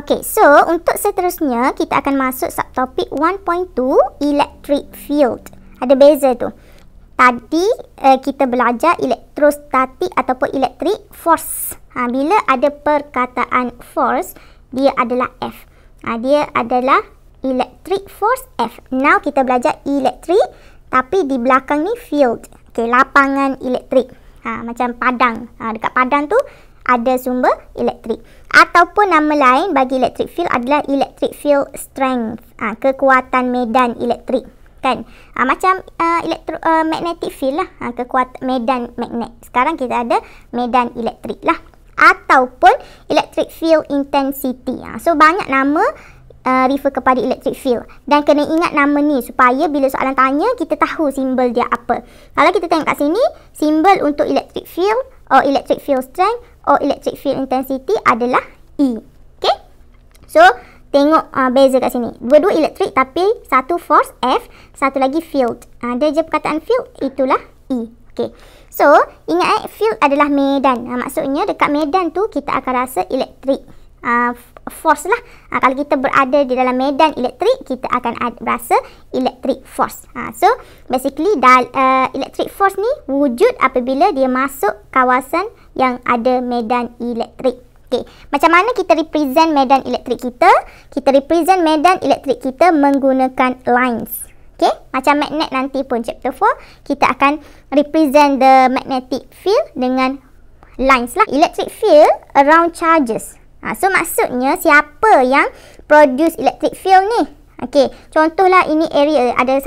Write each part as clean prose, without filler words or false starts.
Okay, so untuk seterusnya kita akan masuk subtopik 1.2 electric field. Ada beza tu. Tadi kita belajar elektrostatik ataupun electric force. Bila ada perkataan force, dia adalah F. Dia adalah electric force F. Now kita belajar electric, tapi di belakang ni field. Okay, lapangan elektrik. Macam padang. Dekat padang tu ada sumber elektrik. Ataupun nama lain bagi electric field adalah electric field strength. Kekuatan medan elektrik. Kan? Macam magnetic field lah. Kekuatan medan magnet. Sekarang kita ada medan elektrik lah. Ataupun electric field intensity. So banyak nama refer kepada electric field. Dan kena ingat nama ni supaya bila soalan tanya kita tahu simbol dia apa. Kalau kita tengok kat sini, simbol untuk electric field or electric field strength or electric field intensity adalah E. Okay? So, tengok beza kat sini. Dua-dua elektrik tapi satu force F, satu lagi field. Dia je perkataan field, itulah E. Okay. So, ingat field adalah medan. Maksudnya dekat medan tu kita akan rasa elektrik force lah. Kalau kita berada di dalam medan elektrik, kita akan rasa electric force. So, basically electric force ni wujud apabila dia masuk kawasan yang ada medan elektrik. Okay. Macam mana kita represent medan elektrik kita? Kita represent medan elektrik kita menggunakan lines. Okay. Macam magnet nanti pun chapter 4, kita akan represent the magnetic field dengan lines lah. Electric field around charges. So, maksudnya siapa yang produce electric field ni? Okay, contohlah ini area. Ada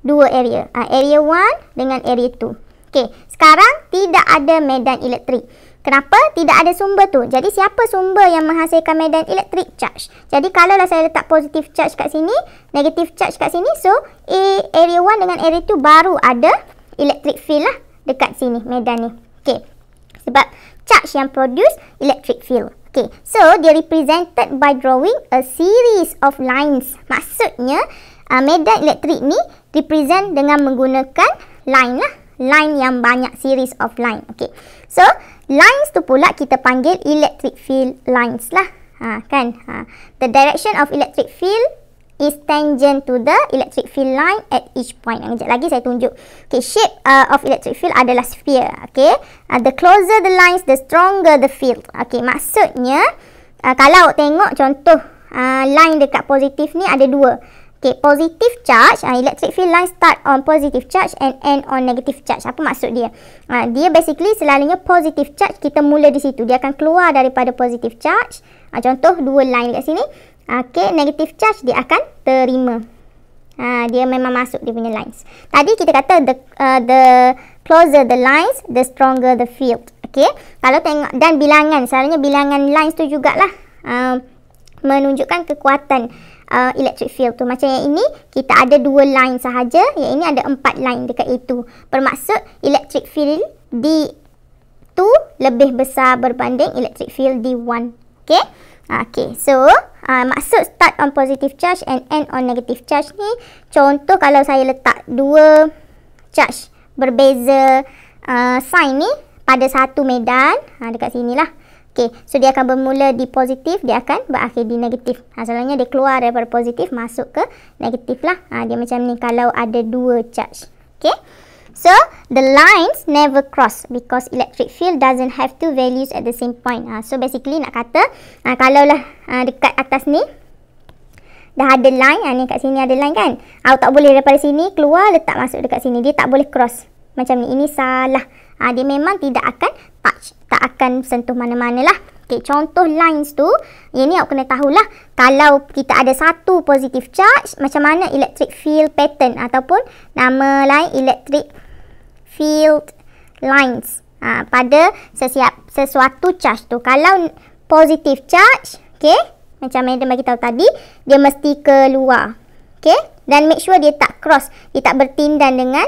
dua area. Area 1 dengan area 2. Okay, sekarang tidak ada medan elektrik. Kenapa? Tidak ada sumber tu. Jadi, siapa sumber yang menghasilkan medan elektrik? Charge. Jadi, kalaulah saya letak positive charge kat sini, negative charge kat sini, so area 1 dengan area 2 baru ada electric field lah dekat sini, medan ni. Okay, sebab charge yang produce electric field. Okay, so dia represented by drawing a series of lines. Maksudnya, medan elektrik ni represent dengan menggunakan line lah. Line yang banyak, series of line. Okay, so lines tu pula kita panggil electric field lines lah. Kan? The direction of electric field is tangent to the electric field line at each point. Sekejap lagi saya tunjuk. Okay, shape of electric field adalah sphere. Okay, the closer the lines, the stronger the field. Okay, maksudnya kalau tengok contoh line dekat positif ni ada dua. Okay, positive charge, electric field line start on positive charge and end on negative charge. Apa maksud dia? Dia basically selalunya positive charge, kita mula di situ. Dia akan keluar daripada positive charge. Contoh dua line dekat sini. Okay, negative charge dia akan terima. Dia memang masuk dia punya lines. Tadi kita kata the closer the lines, the stronger the field. Okay, kalau tengok dan bilangan, selalunya bilangan lines tu jugalah menunjukkan kekuatan electric field tu. Macam yang ini, kita ada dua line sahaja. Yang ini ada 4 line dekat itu. Bermaksud electric field D2 lebih besar berbanding electric field D1. Okay. Okay, so maksud start on positive charge and end on negative charge ni, contoh kalau saya letak dua charge berbeza sign ni pada satu medan, dekat sini lah. Okay, so dia akan bermula di positif, dia akan berakhir di negatif. Selalunya dia keluar daripada positif masuk ke negatif lah. Dia macam ni kalau ada dua charge. Okay, so the lines never cross because electric field doesn't have two values at the same point. So basically nak kata kalaulah dekat atas ni dah ada line, ni kat sini ada line kan. Tak boleh daripada sini keluar letak masuk dekat sini. Dia tak boleh cross. Macam ni, ini salah. Dia memang tidak akan touch, tak akan sentuh mana-mana lah. Okay, contoh lines tu, yang ni awak kena tahulah. Kalau kita ada satu positive charge, macam mana electric field pattern ataupun nama lain electric field lines pada sesuatu charge tu. Kalau positive charge, okay, macam Madam bagi tahu tadi, dia mesti keluar. Okay, dan make sure dia tak cross, dia tak bertindan dengan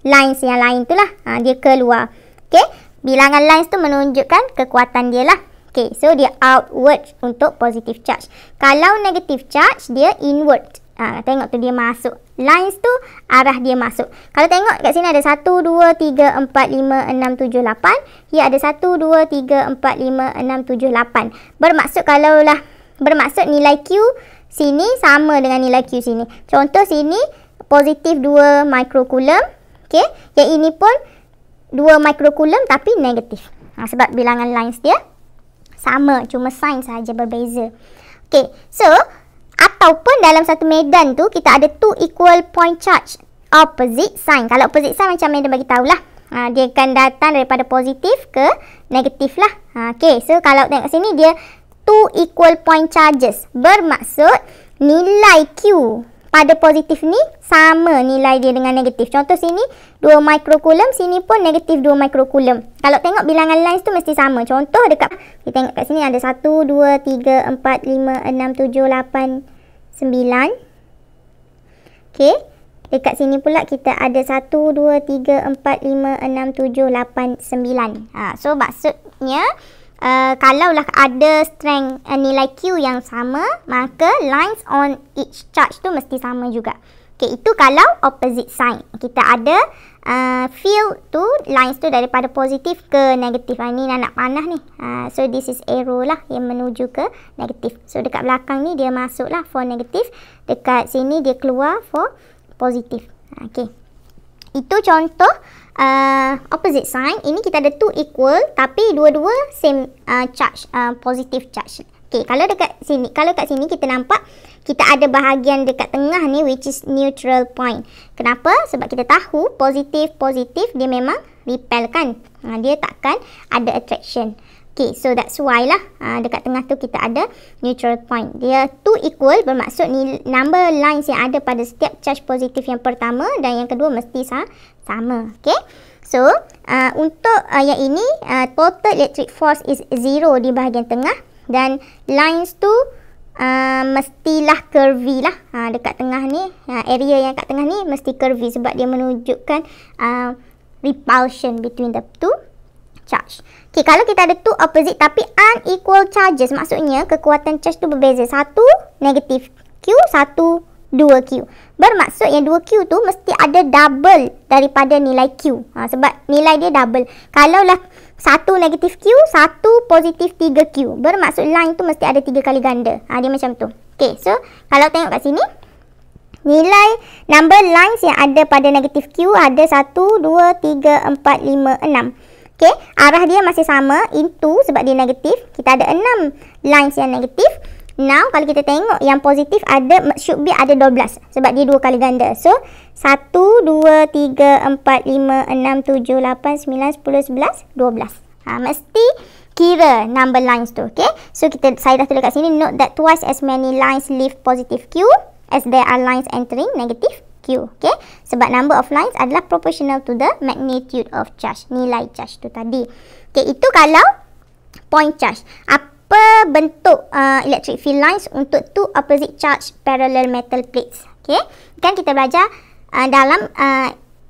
lines yang lain tu lah. Dia keluar. Okay, bilangan lines tu menunjukkan kekuatan dia lah. Okay, so dia outward untuk positive charge. Kalau negative charge, dia inward. Tengok tu dia masuk lines tu arah dia masuk. Kalau tengok kat sini ada 1, 2, 3, 4, 5, 6, 7, 8. Here ada 1, 2, 3, 4, 5, 6, 7, 8. Bermaksud nilai Q sini sama dengan nilai Q sini. Contoh sini positif 2 mikrokulum. Okay. Yang ini pun 2 mikrokulum tapi negatif. Sebab bilangan lines dia sama, cuma sign sahaja berbeza. Okay, so ataupun dalam satu medan tu kita ada two equal point charge opposite sign. Kalau opposite sign macam medan bagi tahulah. Dia akan datang daripada positif ke negatif lah. Okay, so kalau tengok sini dia two equal point charges. Bermaksud nilai Q pada positif ni sama nilai dia dengan negatif. Contoh sini 2 mikrokulum, sini pun negatif 2 mikrokulum. Kalau tengok bilangan lines tu mesti sama. Contoh dekat, kita tengok kat sini ada 1, 2, 3, 4, 5, 6, 7, 8, 9. Okay. Dekat sini pula kita ada 1, 2, 3, 4, 5, 6, 7, 8, 9. So maksudnya kalaulah ada strength nilai Q yang sama, maka lines on each charge tu mesti sama juga. Okay, itu kalau opposite sign. Kita ada field tu, lines tu daripada positif ke negatif. Ini nak panah ni. So this is arrow lah yang menuju ke negatif. So dekat belakang ni dia masuk lah for negatif. Dekat sini dia keluar for positif. Okay. Itu contoh opposite sign. Ini kita ada two equal tapi dua-dua same charge, positive charge. Okay, kalau kat sini kita nampak kita ada bahagian dekat tengah ni which is neutral point. Kenapa? Sebab kita tahu positif dia memang repel kan. Dia takkan ada attraction. Okay, so that's why lah dekat tengah tu kita ada neutral point. Dia two equal bermaksud number lines yang ada pada setiap charge positif yang pertama dan yang kedua mesti sama. Okay, so untuk yang ini total electric force is 0 di bahagian tengah dan lines tu mestilah curvy lah. Dekat tengah ni, area yang kat tengah ni mesti curvy sebab dia menunjukkan repulsion between the two charge. Okay, kalau kita ada two opposite tapi unequal charges, maksudnya kekuatan charge tu berbeza. Satu negatif Q, satu 2Q. Bermaksud yang 2Q tu mesti ada double daripada nilai Q. Sebab nilai dia double. Kalaulah satu negatif Q, satu positif 3Q. Bermaksud line tu mesti ada 3 kali ganda. Dia macam tu. Okay, so kalau tengok kat sini, nilai number lines yang ada pada negatif Q ada 1, 2, 3, 4, 5, 6. Okay, arah dia masih sama into sebab dia negatif. Kita ada 6 lines yang negatif. Now, kalau kita tengok yang positif should be ada 12 sebab dia 2 kali ganda. So, 1, 2, 3, 4, 5, 6, 7, 8, 9, 10, 11, 12. Mesti kira number lines tu. Okay, so saya dah tulis kat sini. Note that twice as many lines leave positive Q as there are lines entering negative Q. Okay, sebab number of lines adalah proportional to the magnitude of charge. Nilai charge tu tadi. Okay, itu kalau point charge. Apa bentuk electric field lines untuk two opposite charge parallel metal plates? Okay, kan kita belajar dalam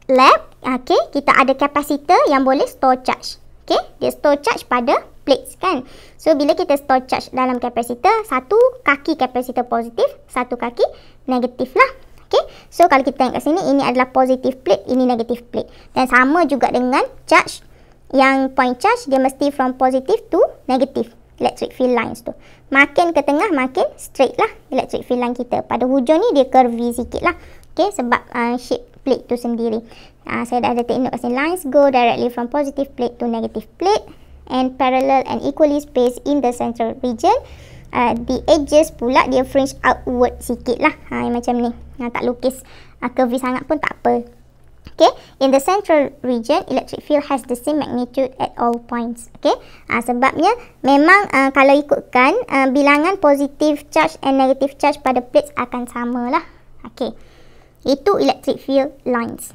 lab. Okay, kita ada capacitor yang boleh store charge. Okay, dia store charge pada plates kan. So bila kita store charge dalam capacitor, satu kaki capacitor positif, satu kaki negatif lah. Okay, so kalau kita tengok kat sini, ini adalah positive plate, ini negative plate. Dan sama juga dengan charge, yang point charge dia mesti from positive to negative electric field lines tu. Makin ke tengah makin straight lah electric field line kita. Pada hujung ni dia curvy sikit lah. Okay, sebab shape plate tu sendiri. Saya dah ada take note kat sini. Lines go directly from positive plate to negative plate and parallel and equally spaced in the central region. The edges pula dia fringe outward sikit lah. Macam ni. Tak lukis curvy sangat pun tak apa. Okay, in the central region, electric field has the same magnitude at all points. Okay, sebabnya memang kalau ikutkan bilangan positive charge and negative charge pada plates akan sama lah. Okay, itu electric field lines.